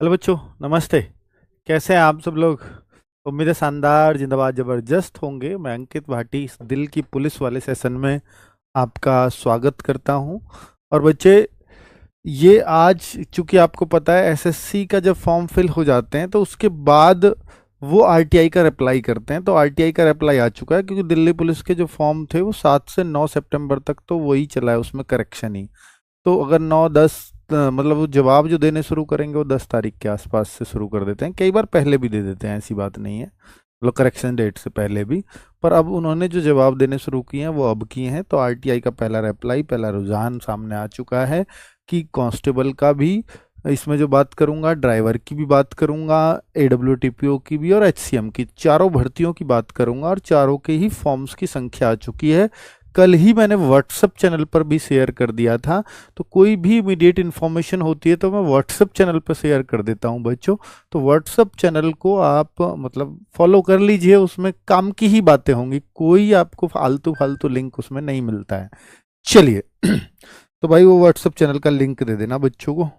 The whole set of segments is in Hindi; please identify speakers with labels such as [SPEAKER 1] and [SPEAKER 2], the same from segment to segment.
[SPEAKER 1] हेलो बच्चों, नमस्ते। कैसे हैं आप सब लोग? उम्मीद है शानदार, जिंदाबाद, जबरदस्त होंगे। मैं अंकित भाटी इस दिल की पुलिस वाले सेशन में आपका स्वागत करता हूं। और बच्चे, ये आज चूंकि आपको पता है एसएससी का जब फॉर्म फिल हो जाते हैं तो उसके बाद वो आरटीआई का अप्लाई करते हैं। तो आरटीआई का अप्लाई आ चुका है, क्योंकि दिल्ली पुलिस के जो फॉर्म थे वो 7 से 9 सितंबर तक तो वही चला है, उसमें करेक्शन ही। तो अगर 9-10 मतलब वो जवाब जो देने शुरू करेंगे वो 10 तारीख के आसपास से शुरू कर देते हैं। कई बार पहले भी दे देते हैं, ऐसी बात नहीं है, मतलब करेक्शन डेट से पहले भी। पर अब उन्होंने जो जवाब देने शुरू किए हैं वो अब किए हैं। तो आरटीआई का पहला रिप्लाई, पहला रुझान सामने आ चुका है कि कांस्टेबल का भी, इसमें जो बात करूंगा, ड्राइवर की भी बात करूंगा, एडब्ल्यूटीपीओ की भी और एचसीएम की, चारों भर्तियों की बात करूंगा। और चारों के ही फॉर्म्स की संख्या आ चुकी है। कल ही मैंने व्हाट्सएप चैनल पर भी शेयर कर दिया था। तो कोई भी इमीडिएट इन्फॉर्मेशन होती है तो मैं व्हाट्सएप चैनल पर शेयर कर देता हूं बच्चों। तो व्हाट्सएप चैनल को आप मतलब फॉलो कर लीजिए, उसमें काम की ही बातें होंगी, कोई आपको फालतू फालतू लिंक उसमें नहीं मिलता है। चलिए तो भाई वो व्हाट्सएप चैनल का लिंक दे देना बच्चों को।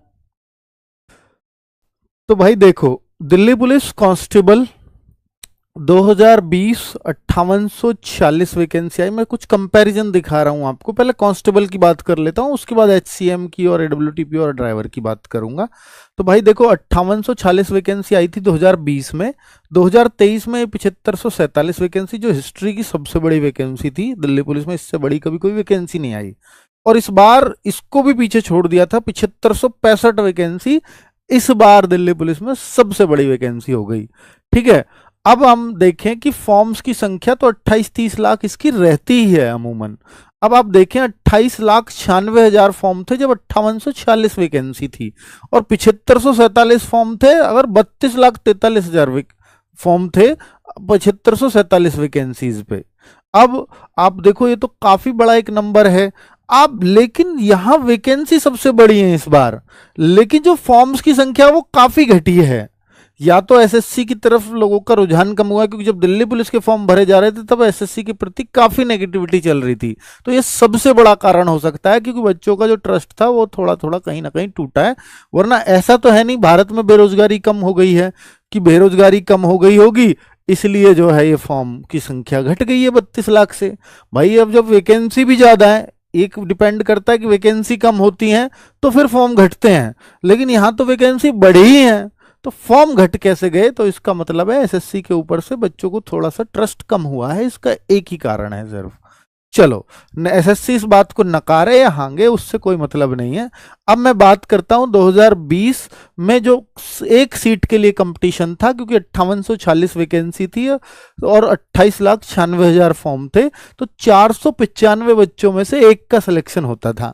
[SPEAKER 1] तो भाई देखो, दिल्ली पुलिस कांस्टेबल 2020 5846 वैकेंसी आई। मैं कुछ कंपैरिजन दिखा रहा हूं आपको। पहले कांस्टेबल की बात कर लेता हूं, उसके बाद एचसीएम की और एडब्ल्यूटीपी और ड्राइवर की बात करूंगा। तो भाई देखो, 5846 वैकेंसी आई थी 2020 में। 2023 में 7547 वैकेंसी, जो हिस्ट्री की सबसे बड़ी वैकेंसी थी दिल्ली पुलिस में। इससे बड़ी कभी कोई वैकेंसी नहीं आई। और इस बार इसको भी पीछे छोड़ दिया था, 7565 वैकेंसी इस बार दिल्ली पुलिस में सबसे बड़ी वैकेंसी हो गई। ठीक है, अब हम देखें कि फॉर्म्स की संख्या तो 28-30 लाख इसकी रहती ही है अमूमन। अब आप देखें, 28,96,000 फॉर्म थे जब 5846 वैकेंसी थी, और 7547 फॉर्म थे अगर 32,43,000 फॉर्म थे 7547 वैकेंसीज पे। अब आप देखो, ये तो काफी बड़ा एक नंबर है। आप लेकिन यहां वैकेंसी सबसे बड़ी है इस बार, लेकिन जो फॉर्म्स की संख्या वो काफी घटी है। या तो एसएससी की तरफ लोगों का रुझान कम हुआ, क्योंकि जब दिल्ली पुलिस के फॉर्म भरे जा रहे थे तब एसएससी के प्रति काफी नेगेटिविटी चल रही थी। तो ये सबसे बड़ा कारण हो सकता है, क्योंकि बच्चों का जो ट्रस्ट था वो थोड़ा थोड़ा कहीं ना कहीं टूटा है। वरना ऐसा तो है नहीं भारत में बेरोजगारी कम हो गई है, कि बेरोजगारी कम हो गई होगी इसलिए जो है ये फॉर्म की संख्या घट गई है 32 लाख से। भाई अब जब वैकेंसी भी ज्यादा है, एक डिपेंड करता है कि वैकेंसी कम होती है तो फिर फॉर्म घटते हैं, लेकिन यहां तो वैकेंसी बढ़ी ही है, तो फॉर्म घट कैसे गए? तो इसका मतलब है एसएससी के ऊपर से बच्चों को थोड़ा सा ट्रस्ट कम हुआ है। इसका एक ही कारण है सिर्फ। चलो, एसएससी इस बात को नकारे या हांगे उससे कोई मतलब नहीं है। अब मैं बात करता हूं 2020 में जो एक सीट के लिए कंपटीशन था, क्योंकि 5846 वैकेंसी थी और 28,96,000 फॉर्म थे, तो 495 बच्चों में से एक का सिलेक्शन होता था।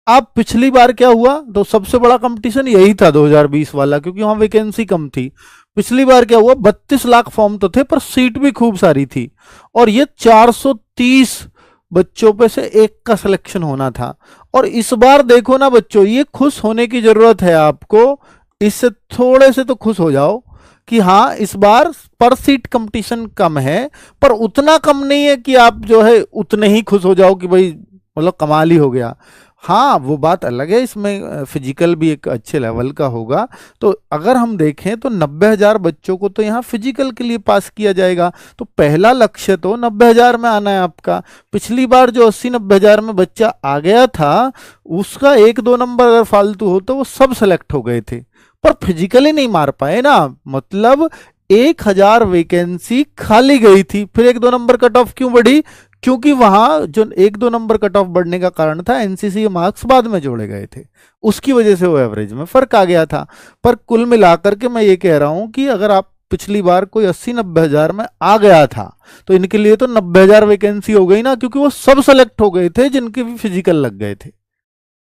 [SPEAKER 1] अब पिछली बार क्या हुआ? तो सबसे बड़ा कंपटीशन यही था 2020 वाला, क्योंकि वहां वैकेंसी कम थी। पिछली बार क्या हुआ? 32 लाख फॉर्म तो थे पर सीट भी खूब सारी थी, और ये 430 बच्चों पे से एक का सिलेक्शन होना था। और इस बार देखो ना बच्चों, ये खुश होने की जरूरत है आपको, इससे थोड़े से तो खुश हो जाओ कि हाँ इस बार पर सीट कंपटीशन कम है, पर उतना कम नहीं है कि आप जो है उतने ही खुश हो जाओ कि भाई मतलब कमाल ही हो गया। हाँ वो बात अलग है, इसमें फिजिकल भी एक अच्छे लेवल का होगा। तो अगर हम देखें तो 90,000 बच्चों को तो यहाँ फिजिकल के लिए पास किया जाएगा। तो पहला लक्ष्य तो 90,000 में आना है आपका। पिछली बार जो 80-90,000 में बच्चा आ गया था, उसका 1-2 नंबर अगर फालतू हो तो वो सब सेलेक्ट हो गए थे, पर फिजिकली नहीं मार पाए ना। मतलब 1,000 वैकेंसी खाली गई थी। फिर 1-2 नंबर कट ऑफ क्यों बढ़ी? क्योंकि वहां जो 1-2 नंबर कट ऑफ बढ़ने का कारण था, एनसीसी के मार्क्स बाद में जोड़े गए थे, उसकी वजह से वो एवरेज में फर्क आ गया था। पर कुल मिलाकर के मैं ये कह रहा हूं कि अगर आप पिछली बार कोई 80-90,000 में आ गया था तो इनके लिए तो 90,000 वैकेंसी हो गई ना, क्योंकि वो सब सेलेक्ट हो गए थे जिनके भी फिजिकल लग गए थे।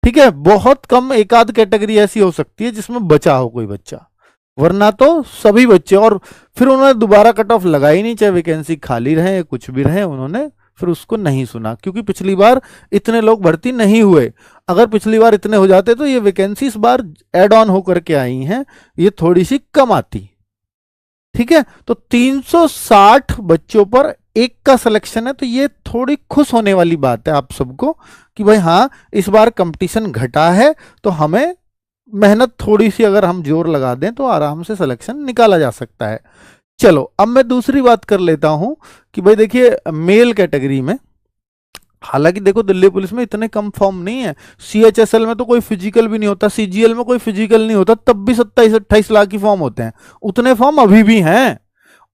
[SPEAKER 1] ठीक है, बहुत कम एक आध कैटेगरी ऐसी हो सकती है जिसमें बचा हो कोई बच्चा, वरना तो सभी बच्चे। और फिर उन्होंने दोबारा कट ऑफ लगाई नहीं, चाहे वैकेंसी खाली रहे कुछ भी रहे, उन्होंने फिर उसको नहीं सुना, क्योंकि पिछली बार इतने लोग भर्ती नहीं हुए। अगर पिछली बार इतने हो जाते तो ये वैकेंसी इस बार एड ऑन होकर के आई हैं, ये थोड़ी सी कम आती। ठीक है, तो 360 बच्चों पर एक का सिलेक्शन है, तो ये थोड़ी खुश होने वाली बात है आप सबको कि भाई हाँ इस बार कंपटीशन घटा है, तो हमें मेहनत थोड़ी सी अगर हम जोर लगा दें तो आराम से सिलेक्शन निकाला जा सकता है। चलो अब मैं दूसरी बात कर लेता हूं कि भाई देखिए मेल कैटेगरी में, हालांकि देखो दिल्ली पुलिस में इतने कम फॉर्म नहीं है, सीएचएसएल में तो कोई फिजिकल भी नहीं होता, सीजीएल में कोई फिजिकल नहीं होता, तब भी 27-28 लाख की फॉर्म होते हैं, उतने फॉर्म अभी भी हैं।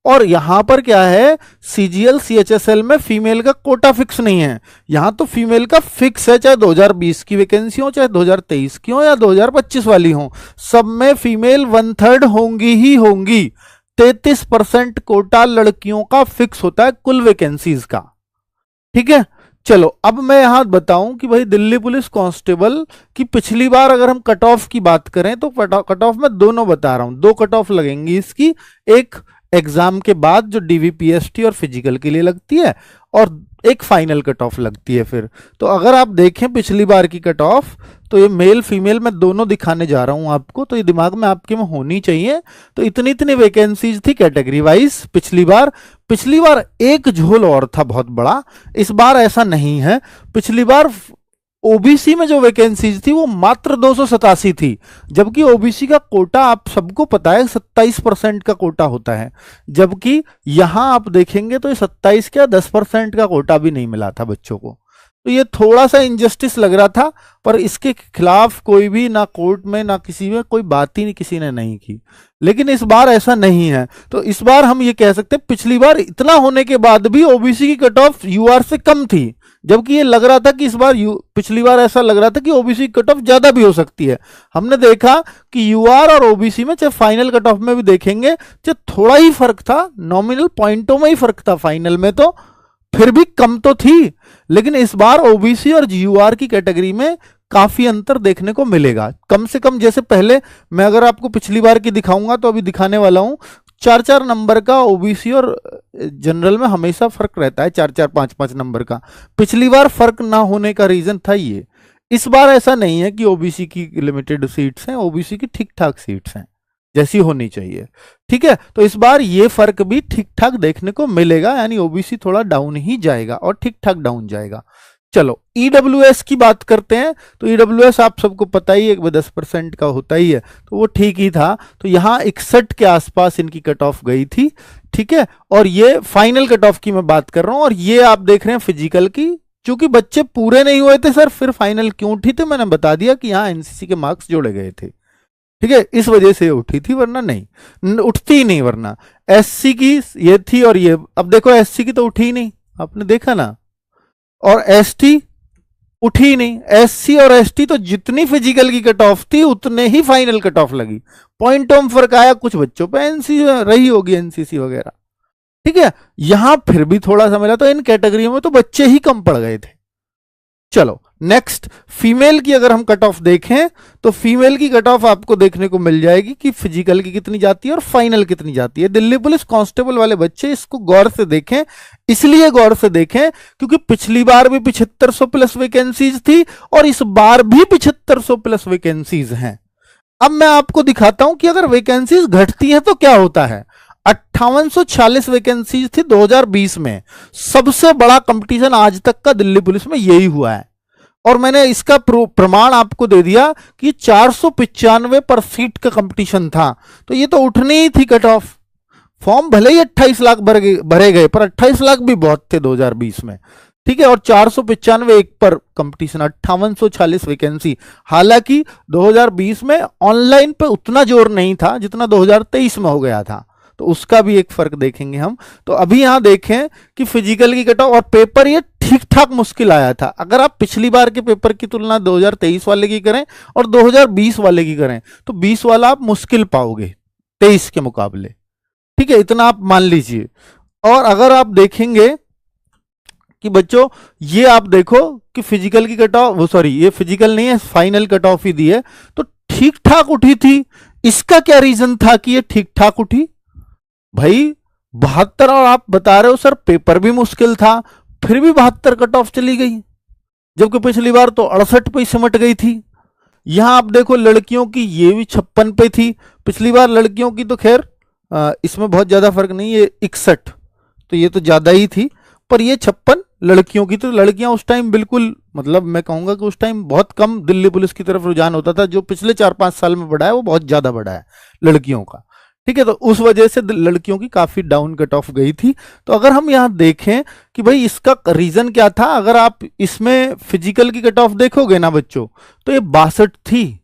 [SPEAKER 1] और यहां पर क्या है, सीजीएल सीएचएसएल में फीमेल का कोटा फिक्स नहीं है, यहां तो फीमेल का फिक्स है, चाहे 2020 की वैकेंसी हो, चाहे 2023 की हो या 2025 वाली हो, सब में फीमेल 1/3 होंगी ही होंगी। 33% कोटा लड़कियों का फिक्स होता है कुल वैकेंसीज का। ठीक है, चलो अब मैं यहां बताऊं कि भाई दिल्ली पुलिस कांस्टेबल की पिछली बार अगर हम कट ऑफ की बात करें तो कट ऑफ में दोनों बता रहा हूं, दो कट ऑफ लगेंगी इसकी, एक एग्जाम के बाद जो डीवीपीएसटी और फिजिकल के लिए लगती है, और एक फाइनल कट ऑफ लगती है फिर। तो अगर आप देखें पिछली बार की कट ऑफ, तो ये मेल फीमेल मैं दोनों दिखाने जा रहा हूं आपको, तो ये दिमाग में आपके में होनी चाहिए। तो इतनी इतनी वैकेंसीज थी कैटेगरी वाइज पिछली बार एक झोल और था बहुत बड़ा, इस बार ऐसा नहीं है। पिछली बार ओबीसी में जो वैकेंसीज थी वो मात्र 287 थी, जबकि ओबीसी का कोटा आप सबको पता है 27% का कोटा होता है, जबकि यहां आप देखेंगे तो ये 27 क्या 10% का कोटा भी नहीं मिला था बच्चों को। तो ये थोड़ा सा इनजस्टिस लग रहा था, पर इसके खिलाफ कोई भी ना कोर्ट में ना किसी में कोई बात ही नहीं किसी ने नहीं की। लेकिन इस बार ऐसा नहीं है, तो इस बार हम ये कह सकते हैं पिछली बार इतना होने के बाद भी ओबीसी की कट ऑफ यूआर से कम थी, जबकि ये लग रहा था कि इस बार पिछली बार ऐसा लग रहा था कि ओबीसी की कट ऑफ ज्यादा भी हो सकती है। हमने देखा कि यूआर और ओबीसी में चाहे फाइनल कट ऑफ में भी देखेंगे, चाहे थोड़ा ही फर्क था, नॉमिनल पॉइंटों में ही फर्क था, फाइनल में तो फिर भी कम तो थी। लेकिन इस बार ओबीसी और जीयूआर की कैटेगरी में काफी अंतर देखने को मिलेगा, कम से कम। जैसे पहले मैं अगर आपको पिछली बार की दिखाऊंगा तो अभी दिखाने वाला हूं, 4-4 नंबर का ओबीसी और जनरल में हमेशा फर्क रहता है, 4-4 5-5 नंबर का। पिछली बार फर्क ना होने का रीजन था ये। इस बार ऐसा नहीं है कि ओबीसी की लिमिटेड सीट्स हैं, ओबीसी की ठीक ठाक सीट्स हैं जैसी होनी चाहिए। ठीक है, तो इस बार ये फर्क भी ठीक ठाक देखने को मिलेगा, यानी ओबीसी थोड़ा डाउन ही जाएगा और ठीक ठाक डाउन जाएगा। चलो ईडब्ल्यूएस की बात करते हैं, तो ईडब्ल्यूएस आप सबको पता ही है 10% का होता ही है, तो वो ठीक ही था। तो यहां 61 के आसपास इनकी कट ऑफ गई थी। ठीक है, और ये फाइनल कट ऑफ की मैं बात कर रहा हूं, और ये आप देख रहे हैं फिजिकल की, चूंकि बच्चे पूरे नहीं हुए थे सर, फिर फाइनल क्यों उठी थी, मैंने बता दिया कि यहाँ एनसीसी के मार्क्स जोड़े गए थे। ठीक है, इस वजह से उठी थी, वरना नहीं उठती ही नहीं। वरना एससी की ये थी, और ये अब देखो एससी की तो उठी ही नहीं, आपने देखा ना, और एसटी उठी ही नहीं। एससी और एसटी तो जितनी फिजिकल की कट ऑफ थी उतने ही फाइनल कट ऑफ लगी, पॉइंटों में फर्क आया, कुछ बच्चों पे एनसी रही होगी, एनसीसी वगैरह। ठीक है, यहां फिर भी थोड़ा सा मिला, तो इन कैटेगरियों में तो बच्चे ही कम पड़ गए थे। चलो नेक्स्ट, फीमेल की अगर हम कट ऑफ देखें तो फीमेल की कट ऑफ आपको देखने को मिल जाएगी कि फिजिकल की कितनी जाती है और फाइनल कितनी जाती है। दिल्ली पुलिस कांस्टेबल वाले बच्चे इसको गौर से देखें, इसलिए गौर से देखें क्योंकि पिछली बार भी 7500 प्लस वैकेंसीज थी और इस बार भी 7500 प्लस वैकेंसीज हैं। अब मैं आपको दिखाता हूं कि अगर वैकेंसीज घटती हैं तो क्या होता है। 5846 वैकेंसीज थी 2020 में, सबसे बड़ा कंपटीशन आज तक का दिल्ली पुलिस में यही हुआ है, और मैंने इसका प्रमाण आपको दे दिया कि 495 पर सीट का कंपटीशन था। तो ये तो उठनी ही थी कट ऑफ। फॉर्म भले ही 28 लाख भरे गए, पर 28 लाख भी बहुत थे 2020 में। ठीक है, और 495 एक पर कंपटीशन, 5846 वैकेंसी। हालांकि 2020 में ऑनलाइन पे उतना जोर नहीं था जितना 2023 में हो गया था, तो उसका भी एक फर्क देखेंगे हम। तो अभी यहां देखें कि फिजिकल की कट ऑफ और पेपर ये ठीक ठाक मुश्किल आया था। अगर आप पिछली बार के पेपर की तुलना 2023 वाले की करें और 2020 वाले की करें तो 20 वाला आप मुश्किल पाओगे 23 के मुकाबले। ठीक है, इतना आप मान लीजिए। और अगर आप देखेंगे कि बच्चों ये आप देखो कि फिजिकल की कट ऑफ, वो सॉरी ये फिजिकल नहीं है, फाइनल कट ऑफ ही दी है, तो ठीक ठाक उठी थी। इसका क्या रीजन था कि ये ठीक ठाक उठी? भाई 72, और आप बता रहे हो सर पेपर भी मुश्किल था, फिर भी 72 कट ऑफ चली गई, जबकि पिछली बार तो 68 पे सिमट गई थी। यहां आप देखो लड़कियों की ये भी 56 पे थी, पिछली बार लड़कियों की तो खैर इसमें बहुत ज्यादा फर्क नहीं, ये 61, तो ये तो ज्यादा ही थी, पर ये 56 लड़कियों की, तो लड़कियां उस टाइम बिल्कुल, मतलब मैं कहूंगा कि उस टाइम बहुत कम दिल्ली पुलिस की तरफ रुझान होता था। जो पिछले 4-5 साल में बढ़ा है वो बहुत ज्यादा बढ़ा है लड़कियों का। ठीक है, तो उस वजह से लड़कियों की काफी डाउन कट ऑफ गई थी। तो अगर हम यहां देखें कि भाई इसका रीजन क्या था, अगर आप इसमें फिजिकल की कट ऑफ देखोगे ना बच्चों, तो ये 62 थी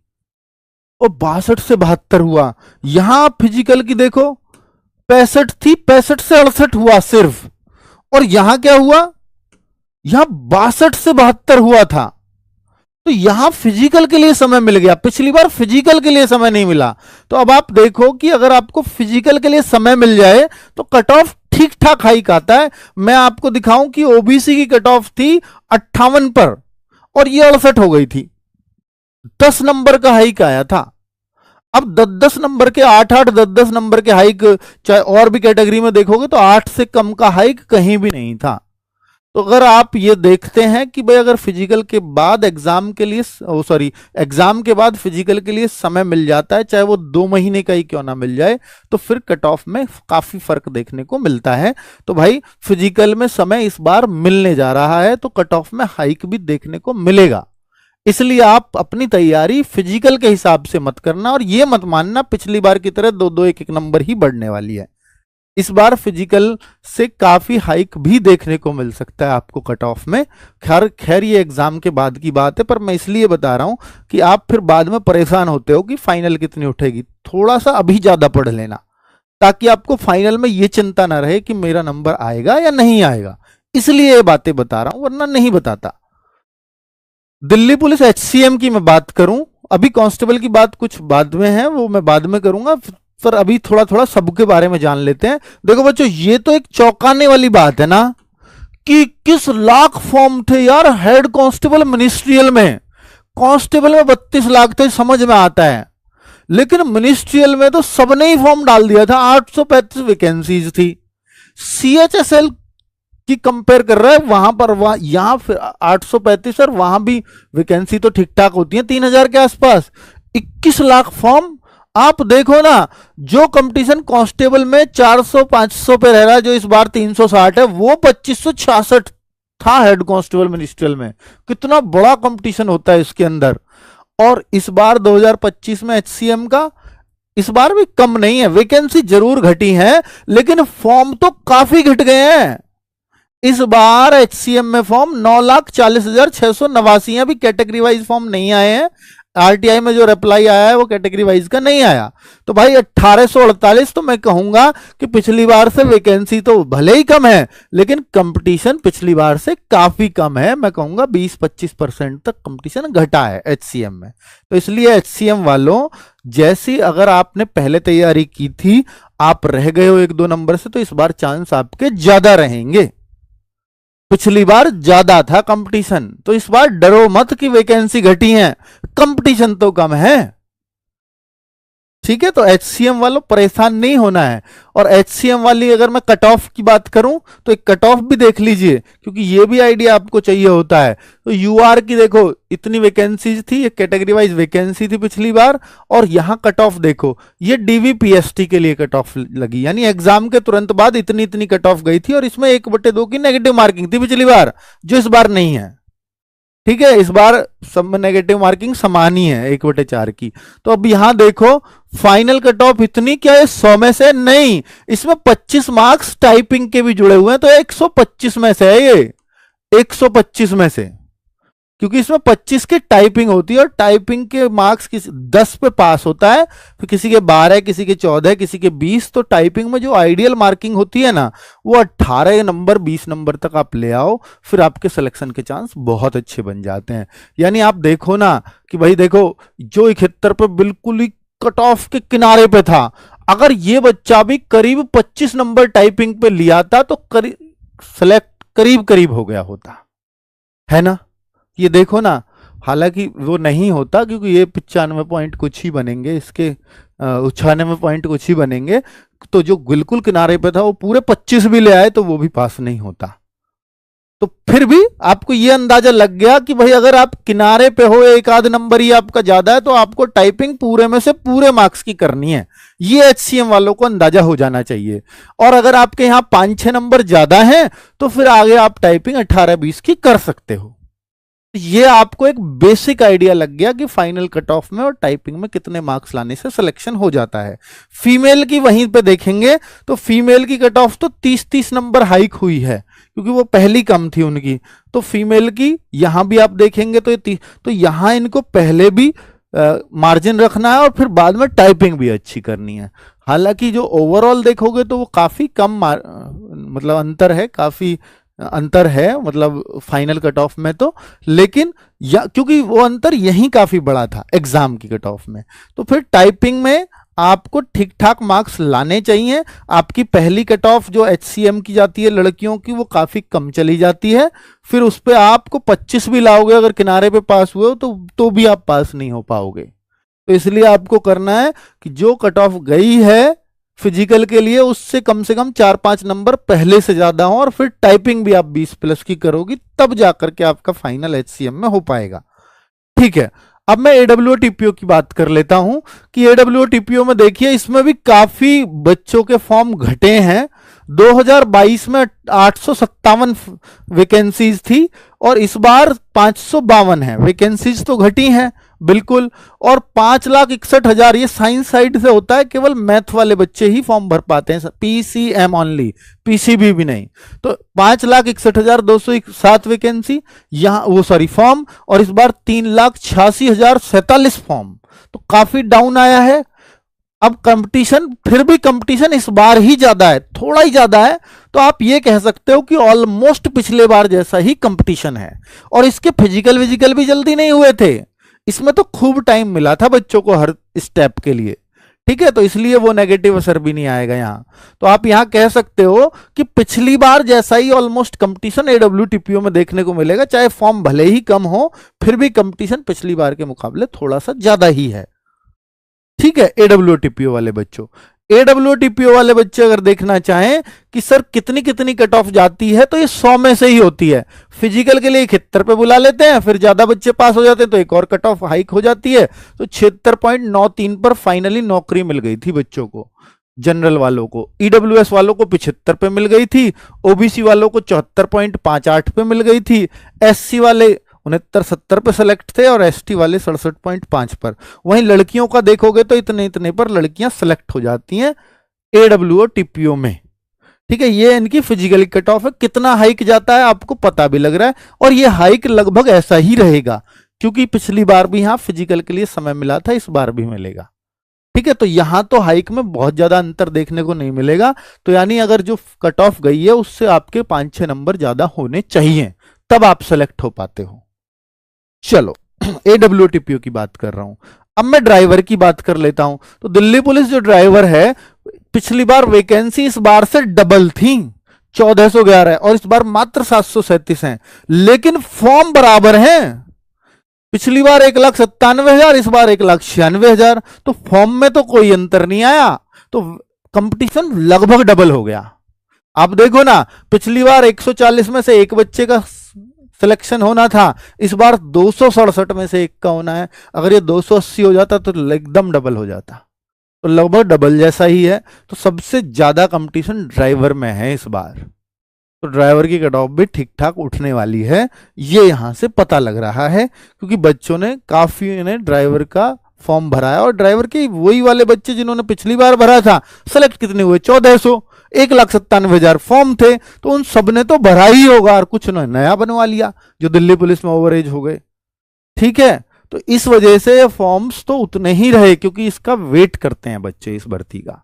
[SPEAKER 1] और 62 से 72 हुआ। यहां आप फिजिकल की देखो, 65 थी, 65 से 68 हुआ सिर्फ। और यहां क्या हुआ, यहां 62 से 72 हुआ था। तो यहां फिजिकल के लिए समय मिल गया, पिछली बार फिजिकल के लिए समय नहीं मिला। तो अब आप देखो कि अगर आपको फिजिकल के लिए समय मिल जाए तो कट ऑफ ठीक ठाक हाइक आता है। मैं आपको दिखाऊं कि ओबीसी की कट ऑफ थी 58 पर और ये 68 हो गई थी, 10 नंबर का हाइक आया था। अब 10-10 नंबर के, 8-8, 10-10 नंबर के हाइक, चाहे और भी कैटेगरी में देखोगे तो 8 से कम का हाइक कहीं भी नहीं था। तो अगर आप ये देखते हैं कि भाई अगर फिजिकल के बाद एग्जाम के लिए, सॉरी, एग्जाम के बाद फिजिकल के लिए समय मिल जाता है, चाहे वो 2 महीने का ही क्यों ना मिल जाए, तो फिर कट ऑफ में काफी फर्क देखने को मिलता है। तो भाई फिजिकल में समय इस बार मिलने जा रहा है, तो कट ऑफ में हाइक भी देखने को मिलेगा। इसलिए आप अपनी तैयारी फिजिकल के हिसाब से मत करना, और ये मत मानना पिछली बार की तरह 2-2, 1-1 नंबर ही बढ़ने वाली है। इस बार फिजिकल से काफी हाइक भी देखने को मिल सकता है आपको कट ऑफ में। खैर ये एग्जाम के बाद की बात है, पर मैं इसलिए बता रहा हूं कि आप फिर बाद में परेशान होते हो कि फाइनल कितनी उठेगी। थोड़ा सा अभी ज्यादा पढ़ लेना, ताकि आपको फाइनल में ये चिंता ना रहे कि मेरा नंबर आएगा या नहीं आएगा। इसलिए ये बातें बता रहा हूं, वरना नहीं बताता। दिल्ली पुलिस एचसीएम की मैं बात करूं, अभी कांस्टेबल की बात कुछ बाद में है, वो मैं बाद में करूंगा, पर अभी थोड़ा थोड़ा सबके बारे में जान लेते हैं। देखो बच्चों, ये तो एक चौंकाने वाली बात है ना कि किस लाख फॉर्म थे यार हेड कांस्टेबल मिनिस्ट्रियल में। कांस्टेबल में 32 लाख थे, समझ में आता है, लेकिन मिनिस्ट्रियल में तो सबने ही फॉर्म डाल दिया था। 835 वैकेंसीज थी। सीएचएसएल की कंपेयर कर रहा है, वहां पर यहां 835 और वहां भी वैकेंसी तो ठीक ठाक होती है 3000 के आसपास। 21 लाख फॉर्म। आप देखो ना, जो कंपटीशन कांस्टेबल में 400-500 पे रह रहा है, जो इस बार 360 है, वो 2566 था हेड कांस्टेबल मिनिस्ट्रियल में। कितना बड़ा कंपटीशन होता है इसके अंदर। और इस बार 2025 में एचसीएम का इस बार भी कम नहीं है, वैकेंसी जरूर घटी है, लेकिन फॉर्म तो काफी घट गए हैं। इस बार एचसीएम में फॉर्म 9,40,689 है। अभी कैटेगरी वाइज फॉर्म नहीं आए हैं। आरटीआई में जो रिप्लाई आया है वो कैटेगरी वाइज का नहीं आया। तो भाई 1848, तो मैं कहूंगा कि पिछली बार से वैकेंसी तो भले ही कम है, लेकिन कंपटीशन पिछली बार से काफी कम है। मैं कहूंगा 20-25% तक कंपटीशन घटा है एचसीएम में। तो इसलिए एचसीएम वालों, जैसी अगर आपने पहले तैयारी की थी, आप रह गए हो 1-2 नंबर से, तो इस बार चांस आपके ज्यादा रहेंगे। पिछली बार ज्यादा था कंपटीशन, तो इस बार डरो मत कि वैकेंसी घटी है, कंपटीशन तो कम है। ठीक है, तो एचसीएम वालों परेशान नहीं होना है। और एचसीएम वाली अगर मैं कट ऑफ की बात करूं तो एक कट ऑफ भी देख लीजिए, क्योंकि ये भी आइडिया आपको चाहिए होता है। तो यूआर की देखो, इतनी वैकेंसीज थी, ये कैटेगरी वाइज वैकेंसी थी पिछली बार, और यहां कट ऑफ देखो, ये डीवीपीएसटी के लिए कट ऑफ लगी, यानी एग्जाम के तुरंत बाद इतनी इतनी कट ऑफ गई थी, और इसमें 1/2 की नेगेटिव मार्किंग थी पिछली बार, जो इस बार नहीं है। ठीक है, इस बार सब में नेगेटिव मार्किंग समान ही है 1/4 की। तो अब यहां देखो, फाइनल कट ऑफ इतनी क्या है, 100 में से नहीं, इसमें 25 मार्क्स टाइपिंग के भी जुड़े हुए हैं, तो 125 में से है ये, 125 में से, क्योंकि इसमें 25 की टाइपिंग होती है, और टाइपिंग के मार्क्स 10 पे पास होता है, फिर किसी के 12, किसी के 14, किसी के 20। तो टाइपिंग में जो आइडियल मार्किंग होती है ना, वो 18 नंबर 20 नंबर तक आप ले आओ, फिर आपके सिलेक्शन के चांस बहुत अच्छे बन जाते हैं। यानी आप देखो ना कि भाई देखो, जो 71 पे बिल्कुल ही कट ऑफ के किनारे पे था, अगर ये बच्चा भी करीब 25 नंबर टाइपिंग पे लिया था, तो सेलेक्ट करीब करीब हो गया होता है ना। ये देखो ना, हालांकि वो नहीं होता, क्योंकि ये 95 पॉइंट कुछ ही बनेंगे, इसके 96 पॉइंट कुछ ही बनेंगे। तो जो बिल्कुल किनारे पे था, वो पूरे 25 भी ले आए तो वो भी पास नहीं होता। तो फिर भी आपको ये अंदाजा लग गया कि भाई अगर आप किनारे पे हो, एक आध नंबर ही आपका ज्यादा है, तो आपको टाइपिंग पूरे में से पूरे मार्क्स की करनी है। ये एचसीएम वालों को अंदाजा हो जाना चाहिए। और अगर आपके यहां 5-6 नंबर ज्यादा हैं तो फिर आगे आप टाइपिंग 18-20 की कर सकते हो। ये आपको एक बेसिक आइडिया लग गया कि फाइनल कट ऑफ में और टाइपिंग में कितने मार्क्स लाने से सिलेक्शन हो जाता है। फीमेल की वहीं पे देखेंगे तो फीमेल की कट ऑफ तो 30-30 नंबर हाइक हुई है, क्योंकि वो पहली कम थी उनकी। तो फीमेल की यहां भी आप देखेंगे तो यहां इनको पहले भी मार्जिन रखना है और फिर बाद में टाइपिंग भी अच्छी करनी है। हालांकि जो ओवरऑल देखोगे तो वो काफी कम मतलब अंतर है, काफी अंतर है मतलब फाइनल कट ऑफ में तो, लेकिन क्योंकि वो अंतर यहीं काफी बड़ा था एग्जाम की कट ऑफ में, तो फिर टाइपिंग में आपको ठीक ठाक मार्क्स लाने चाहिए। आपकी पहली कट ऑफ जो एचसीएम की जाती है लड़कियों की, वो काफी कम चली जाती है, फिर उस पर आपको 25 भी लाओगे अगर किनारे पे पास हुए हो तो भी आप पास नहीं हो पाओगे। तो इसलिए आपको करना है कि जो कट ऑफ गई है फिजिकल के लिए उससे कम से कम 4-5 नंबर पहले से ज्यादा हो, और फिर टाइपिंग भी आप 20 प्लस की करोगी, तब जाकर के आपका फाइनल एचसीएम में हो पाएगा। ठीक है, अब मैं एडब्ल्यूओ टीपीओ की बात कर लेता हूं कि एडब्ल्यूओ टीपीओ में देखिए इसमें भी काफी बच्चों के फॉर्म घटे हैं। 2022 में 857 वैकेंसीज थी और इस बार 552 है। वैकेंसीज तो घटी हैं बिल्कुल, और 5,61,000 ये साइंस साइड से होता है, केवल मैथ वाले बच्चे ही फॉर्म भर पाते हैं, पीसीएम ओनली, पीसीबी भी नहीं। तो 5,61,207 वैकेंसी यहाँ वो सॉरी फॉर्म, और इस बार 3,86,047 फॉर्म, तो काफी डाउन आया है। अब कंपटीशन, फिर भी कंपटीशन इस बार ही ज्यादा है, थोड़ा ही ज्यादा है, तो आप ये कह सकते हो कि ऑलमोस्ट पिछले बार जैसा ही कंपटीशन है। और इसके फिजिकल विजिकल भी जल्दी नहीं हुए थे, इसमें तो खूब टाइम मिला था बच्चों को हर स्टेप के लिए। ठीक है, तो इसलिए वो नेगेटिव असर भी नहीं आएगा यहां। तो आप यहां कह सकते हो कि पिछली बार जैसा ही ऑलमोस्ट कंपटीशन एडब्ल्यूटीपीओ में देखने को मिलेगा, चाहे फॉर्म भले ही कम हो, फिर भी कंपटीशन पिछली बार के मुकाबले थोड़ा सा ज्यादा ही है। ठीक है, एडब्ल्यूटीपीओ वाले बच्चों, एडब्ल्यूटीपीओ वाले बच्चे अगर देखना चाहें कि सर कितनी कितनी कट ऑफ जाती है, तो ये 100 में से ही होती है। फिजिकल के लिए 71 पे बुला लेते हैं, फिर ज्यादा बच्चे पास हो जाते हैं तो एक और कट ऑफ हाइक हो जाती है, तो 76.93 पर फाइनली नौकरी मिल गई थी बच्चों को, जनरल वालों को। ईडब्ल्यूएस वालों को 75 पे मिल गई थी, ओबीसी वालों को 74.58 पे मिल गई थी, एससी वाले 69-70 पे सेलेक्ट थे और एसटी वाले 67.5 पर। वहीं लड़कियों का देखोगे तो इतने इतने पर लड़कियां सेलेक्ट हो जाती हैं एडब्ल्यूओ टीपीओ में। ठीक है, ये इनकी फिजिकल कट ऑफ है। कितना हाइक जाता है आपको पता भी लग रहा है, और ये हाइक लगभग ऐसा ही रहेगा, क्योंकि पिछली बार भी यहां फिजिकल के लिए समय मिला था, इस बार भी मिलेगा। ठीक है, तो यहां तो हाइक में बहुत ज्यादा अंतर देखने को नहीं मिलेगा। तो यानी अगर जो कट ऑफ गई है उससे आपके 5-6 नंबर ज्यादा होने चाहिए, तब आप सेलेक्ट हो पाते हो। चलो, एडब्ल्यूटीपीओ की बात कर रहा हूं, अब मैं ड्राइवर की बात कर लेता हूं। तो दिल्ली पुलिस जो ड्राइवर है, पिछली बार वैकेंसी इस बार से डबल थी, 1411 है, और इस बार मात्र 737 हैं, लेकिन फॉर्म बराबर हैं। पिछली बार 1,97,000, इस बार 1,96,000, तो फॉर्म में तो कोई अंतर नहीं आया, तो कंपटीशन लगभग डबल हो गया। आप देखो ना, पिछली बार 140 में से एक बच्चे का सिलेक्शन होना था, इस बार 267 में से एक का होना है। अगर ये 280 हो जाता तो एकदम डबल हो जाता, तो लगभग डबल जैसा ही है। तो सबसे ज्यादा कंपटीशन ड्राइवर में है इस बार, तो ड्राइवर की कट ऑफ भी ठीक ठाक उठने वाली है, ये यहां से पता लग रहा है, क्योंकि बच्चों ने काफी ने ड्राइवर का फॉर्म भरा है। और ड्राइवर के वही वाले बच्चे जिन्होंने पिछली बार भरा था, सेलेक्ट कितने हुए? 1400, 1,97,000 फॉर्म थे, तो उन सब ने तो भरा ही होगा, और कुछ ने नया बनवा लिया जो दिल्ली पुलिस में ओवरेज हो गए। ठीक है, तो इस वजह से फॉर्म्स तो उतने ही रहे, क्योंकि इसका वेट करते हैं बच्चे इस भर्ती का।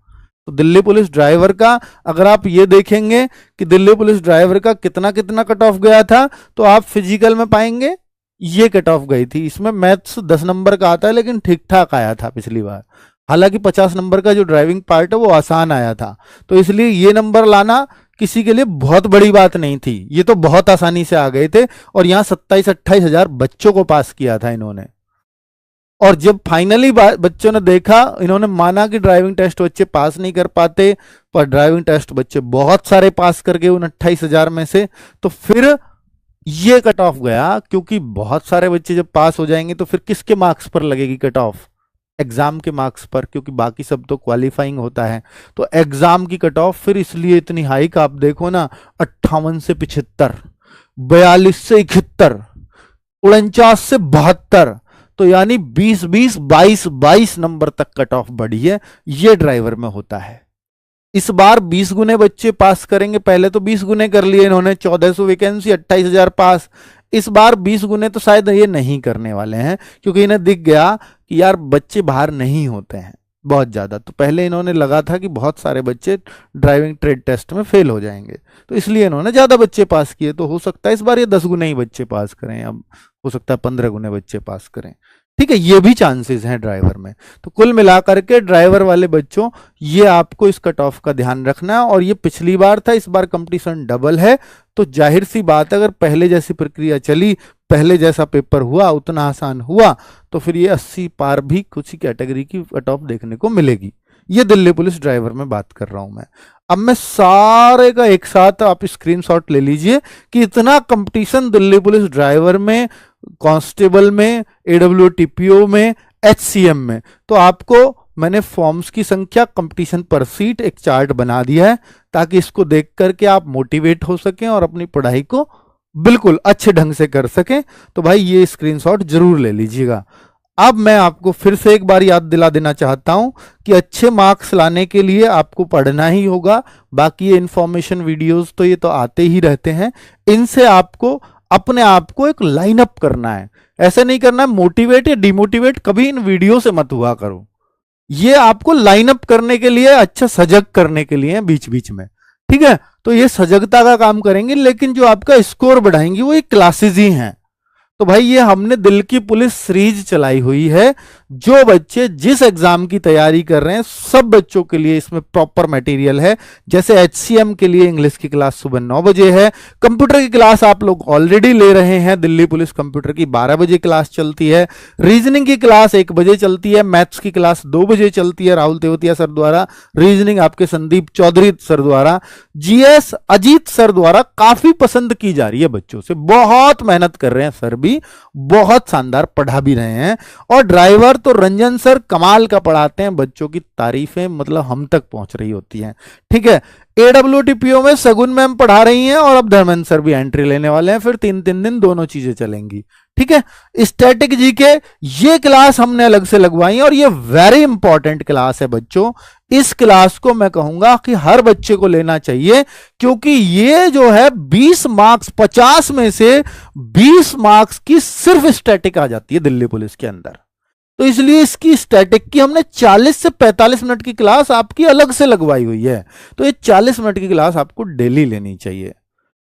[SPEAKER 1] तो दिल्ली पुलिस ड्राइवर का अगर आप ये देखेंगे कि दिल्ली पुलिस ड्राइवर का कितना कितना कट ऑफ गया था, तो आप फिजिकल में पाएंगे ये कट ऑफ गई थी। इसमें मैथ्स 10 नंबर का आता है, लेकिन ठीक ठाक आया था पिछली बार। हालांकि 50 नंबर का जो ड्राइविंग पार्ट है वो आसान आया था, तो इसलिए ये नंबर लाना किसी के लिए बहुत बड़ी बात नहीं थी, ये तो बहुत आसानी से आ गए थे। और यहाँ 27-28 हजार बच्चों को पास किया था इन्होंने। और जब फाइनली बच्चों ने देखा, इन्होंने माना कि ड्राइविंग टेस्ट बच्चे पास नहीं कर पाते, पर ड्राइविंग टेस्ट बच्चे बहुत सारे पास कर गए उन 28 हजार में से। तो फिर ये कट ऑफ गया, क्योंकि बहुत सारे बच्चे जब पास हो जाएंगे तो फिर किसके मार्क्स पर लगेगी कट ऑफ? एग्जाम के मार्क्स पर, क्योंकि बाकी सब तो क्वालिफाइंग होता है। तो एग्जाम की कट ऑफ फिर इसलिए इतनी हाइक आप देखो ना, 58 से 75, 42 से 71, 49 से 72, तो यानी 20 20 22 22 नंबर तक कट ऑफ बढ़ी है। ये ड्राइवर में होता है। इस बार 20 गुने बच्चे पास करेंगे, पहले तो 20 गुने कर लिए इन्होंने, 1400 वैकेंसी, 28,000 पास। इस बार 20 गुने तो शायद ये नहीं करने वाले हैं, क्योंकि इन्हें दिख गया कि यार बच्चे बाहर नहीं होते हैं बहुत ज्यादा। तो पहले इन्होंने लगा था कि बहुत सारे बच्चे ड्राइविंग ट्रेड टेस्ट में फेल हो जाएंगे, तो इसलिए इन्होंने ज्यादा बच्चे पास किए। तो हो सकता है इस बार ये 10 गुने ही बच्चे पास करें, अब हो सकता है 15 गुने बच्चे पास करें। ठीक है, ये भी चांसेस हैं ड्राइवर में। तो कुल मिलाकर के ड्राइवर वाले बच्चों, ये आपको इस कट ऑफ का ध्यान रखना है। और ये पिछली बार था, इस बार कंपटीशन डबल है, तो जाहिर सी बात है अगर पहले जैसी प्रक्रिया चली, पहले जैसा पेपर हुआ, उतना आसान हुआ, तो फिर ये 80 पार भी कुछ ही कैटेगरी की कट ऑफ देखने को मिलेगी। ये दिल्ली पुलिस ड्राइवर में बात कर रहा हूं मैं। अब मैं सारे का एक साथ आप स्क्रीनशॉट ले लीजिए कि इतना कंपटीशन दिल्ली पुलिस ड्राइवर में, कांस्टेबल में, एडब्ल्यूटीपीओ में, एचसीएम में। तो आपको मैंने फॉर्म्स की संख्या, कंपटीशन पर सीट, एक चार्ट बना दिया है, ताकि इसको देख करके आप मोटिवेट हो सकें और अपनी पढ़ाई को बिल्कुल अच्छे ढंग से कर सकें। तो भाई ये स्क्रीनशॉट जरूर ले लीजिएगा। अब मैं आपको फिर से एक बार याद दिला देना चाहता हूं कि अच्छे मार्क्स लाने के लिए आपको पढ़ना ही होगा। बाकी ये इंफॉर्मेशन वीडियोस तो ये तो आते ही रहते हैं, इनसे आपको अपने आप को एक लाइन अप करना है। ऐसे नहीं करना है मोटिवेट या डिमोटिवेट, कभी इन वीडियो से मत हुआ करो। ये आपको लाइन अप करने के लिए, अच्छा सजग करने के लिए बीच बीच में। ठीक है, तो ये सजगता का काम करेंगे, लेकिन जो आपका स्कोर बढ़ाएंगे वो ये क्लासेज ही हैं। तो भाई ये हमने दिल की पुलिस सीरीज चलाई हुई है। जो बच्चे जिस एग्जाम की तैयारी कर रहे हैं, सब बच्चों के लिए इसमें प्रॉपर मटेरियल है। जैसे एचसीएम के लिए इंग्लिश की क्लास सुबह 9 बजे है, कंप्यूटर की क्लास आप लोग ऑलरेडी ले रहे हैं, दिल्ली पुलिस कंप्यूटर की 12 बजे क्लास चलती है, रीजनिंग की क्लास 1 बजे चलती है, मैथ्स की क्लास 2 बजे चलती है राहुल तेवतिया सर द्वारा, रीजनिंग आपके संदीप चौधरी सर द्वारा, जीएस अजीत सर द्वारा काफी पसंद की जा रही है बच्चों से, बहुत मेहनत कर रहे हैं सर भी, बहुत शानदार पढ़ा भी रहे हैं। और ड्राइवर तो रंजन सर कमाल का पढ़ाते हैं, बच्चों की तारीफें मतलब हम तक पहुंच रही होती हैं। ठीक है, एडब्ल्यूटीपीओ में सगुन मैम पढ़ा रही हैं, और अब धर्मेंद्र सर भी एंट्री लेने वाले हैं, फिर 3-3 दिन दोनों चीजें चलेंगी। ठीक है, स्टैटिक जीके ये क्लास हमने अलग से लगवाई है, और ये वेरी इंपॉर्टेंट क्लास है बच्चों। इस क्लास को मैं कहूंगा कि हर बच्चे को लेना चाहिए, क्योंकि ये जो है 20 मार्क्स, 50 में से 20 मार्क्स की सिर्फ स्टैटिक आ जाती है दिल्ली पुलिस के अंदर। तो इसलिए इसकी स्टैटिक की हमने 40 से 45 मिनट की क्लास आपकी अलग से लगवाई हुई है। तो ये 40 मिनट की क्लास आपको डेली लेनी चाहिए।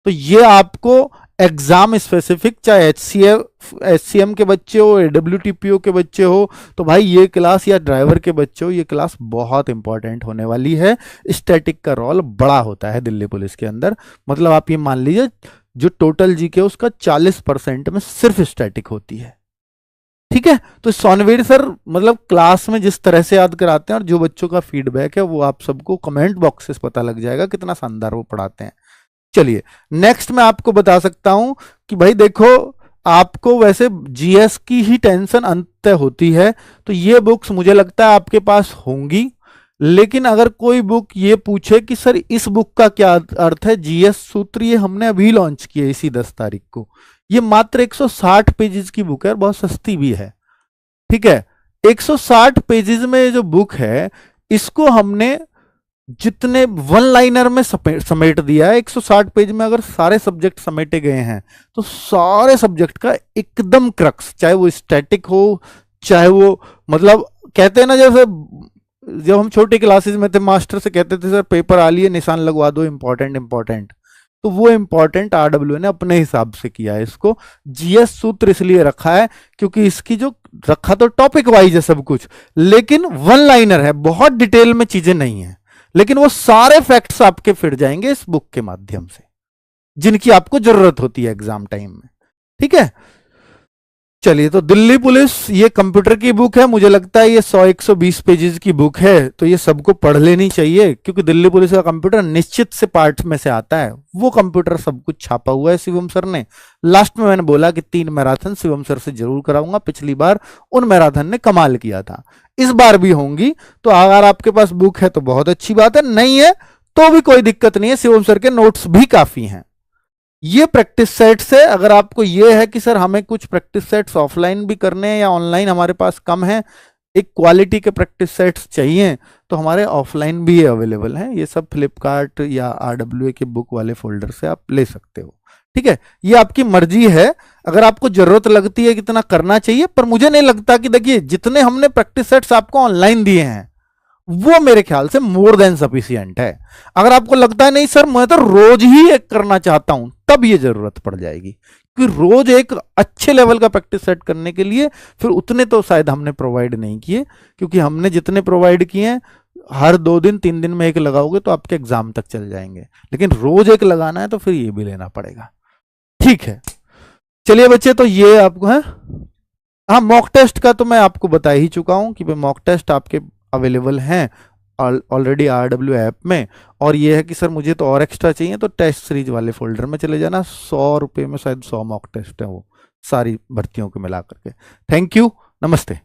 [SPEAKER 1] तो ये आपको एग्जाम स्पेसिफिक, चाहे एचसीएम के बच्चे हो, एडब्ल्यूटीपीओ के बच्चे हो, तो भाई ये क्लास, या ड्राइवर के बच्चे हो, ये क्लास बहुत इंपॉर्टेंट होने वाली है। स्टैटिक का रोल बड़ा होता है दिल्ली पुलिस के अंदर। मतलब आप ये मान लीजिए जो टोटल जीके उसका 40% में सिर्फ स्टैटिक होती है। ठीक है, तो सोनवीर सर मतलब क्लास में जिस तरह से याद कराते हैं, और जो बच्चों का फीडबैक है वो आप सबको कमेंट बॉक्स से पता लग जाएगा कितना शानदार वो पढ़ाते हैं। चलिए नेक्स्ट मैं आपको बता सकता हूं कि भाई देखो, आपको वैसे जीएस की ही टेंशन अंत होती है, तो ये बुक्स मुझे लगता है आपके पास होंगी। लेकिन अगर कोई बुक ये पूछे कि सर इस बुक का क्या अर्थ है, जीएस सूत्र, ये हमने अभी लॉन्च किया इसी 10 तारीख को, ये मात्र 160 पेजेस की बुक है, बहुत सस्ती भी है। ठीक है, 160 पेजेस में जो बुक है, इसको हमने जितने वन लाइनर में समेट दिया है। 160 पेज में अगर सारे सब्जेक्ट समेटे गए हैं, तो सारे सब्जेक्ट का एकदम क्रक्स, चाहे वो स्टैटिक हो, चाहे वो मतलब कहते हैं ना, जैसे जब हम छोटी क्लासेस में थे मास्टर से कहते थे सर पेपर आ लिए निशान लगवा दो इंपॉर्टेंट इंपॉर्टेंट, तो वो इंपॉर्टेंट आरडब्ल्यू ने अपने हिसाब से किया है। इसको जीएस सूत्र इसलिए रखा है क्योंकि इसकी जो रखा तो टॉपिक वाइज है सब कुछ, लेकिन वन लाइनर है, बहुत डिटेल में चीजें नहीं है, लेकिन वो सारे फैक्ट्स आपके फिट जाएंगे इस बुक के माध्यम से, जिनकी आपको जरूरत होती है एग्जाम टाइम में। ठीक है, चलिए, तो दिल्ली पुलिस ये कंप्यूटर की बुक है, मुझे लगता है ये 100-120 पेजेस की बुक है, तो ये सबको पढ़ लेनी चाहिए, क्योंकि दिल्ली पुलिस का कंप्यूटर निश्चित से पार्ट में से आता है। वो कंप्यूटर सब कुछ छापा हुआ है शिवम सर ने। लास्ट में मैंने बोला कि 3 मैराथन शिवम सर से जरूर कराऊंगा, पिछली बार उन मैराथन ने कमाल किया था, इस बार भी होंगी। तो अगर आपके पास बुक है तो बहुत अच्छी बात है, नहीं है तो भी कोई दिक्कत नहीं है, शिवम सर के नोट्स भी काफी हैं। ये प्रैक्टिस सेट्स है। अगर आपको ये है कि सर हमें कुछ प्रैक्टिस सेट्स ऑफलाइन भी करने हैं या ऑनलाइन हमारे पास कम है, एक क्वालिटी के प्रैक्टिस सेट्स चाहिए, तो हमारे ऑफलाइन भी अवेलेबल हैं। ये सब फ्लिपकार्ट या RWA के बुक वाले फोल्डर से आप ले सकते हो। ठीक है, ये आपकी मर्जी है, अगर आपको जरूरत लगती है कितना करना चाहिए, पर मुझे नहीं लगता कि देखिए जितने हमने प्रैक्टिस सेट्स आपको ऑनलाइन दिए हैं वो मेरे ख्याल से मोर देन सफिशिएंट है। अगर आपको लगता है नहीं सर मैं तो रोज ही एक करना चाहता हूं, तब ये जरूरत पड़ जाएगी, क्योंकि रोज एक अच्छे लेवल का प्रैक्टिस सेट करने के लिए फिर उतने तो शायद हमने प्रोवाइड नहीं किए, क्योंकि हमने जितने प्रोवाइड किए हैं हर 2 दिन 3 दिन में एक लगाओगे तो आपके एग्जाम तक चल जाएंगे, लेकिन रोज एक लगाना है तो फिर ये भी लेना पड़ेगा। ठीक है, चलिए बच्चे, तो ये आपको है, हाँ मॉक टेस्ट का तो मैं आपको बता ही चुका हूं कि भाई मॉक टेस्ट आपके अवेलेबल हैं ऑलरेडी RWA ऐप में। और ये है कि सर मुझे तो और एक्स्ट्रा चाहिए, तो टेस्ट सीरीज वाले फोल्डर में चले जाना, 100 रुपये में शायद 100 मॉक टेस्ट है वो, सारी भर्तियों को मिला करके। थैंक यू, नमस्ते।